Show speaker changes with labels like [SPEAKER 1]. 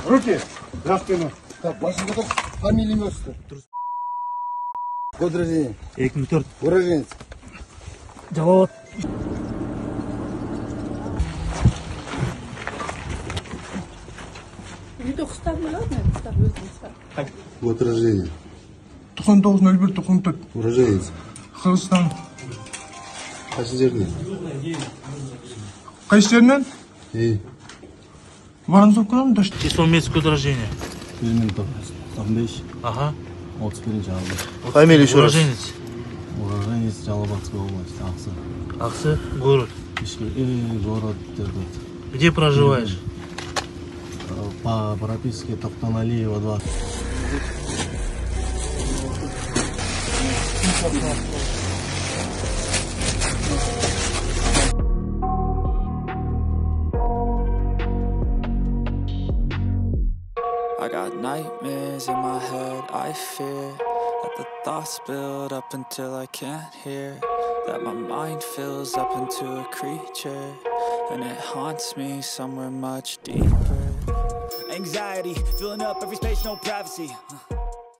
[SPEAKER 1] Руки за спину.
[SPEAKER 2] Так, басыңды тұр, фамилия ВМЕСТЕ. Год рождения.
[SPEAKER 3] 2004.
[SPEAKER 2] Уроженец.
[SPEAKER 3] Жауап.
[SPEAKER 2] Год рождения.
[SPEAKER 1] 99.01.94.
[SPEAKER 2] Уроженец.
[SPEAKER 1] Кыргызстан.
[SPEAKER 2] Қайсы жерден?
[SPEAKER 1] Қайсы жерінен?
[SPEAKER 2] Воронцовкадан да.
[SPEAKER 3] Число месяц год рождения.
[SPEAKER 4] 1995.
[SPEAKER 3] Ага.
[SPEAKER 4] 31 август.
[SPEAKER 2] Фамилия еще раз.
[SPEAKER 3] Уроженец.
[SPEAKER 4] Уроженец Жалобатской области, Аксы.
[SPEAKER 3] Аксы, город.
[SPEAKER 4] Город
[SPEAKER 3] Где проживаешь?
[SPEAKER 4] по прописке Токтаналиева 2.
[SPEAKER 5] I got nightmares in my head, I fear that the thoughts build up until I can't hear, that my mind fills up into a creature, and it haunts me somewhere much deeper.
[SPEAKER 6] Anxiety, filling up every space, no privacy.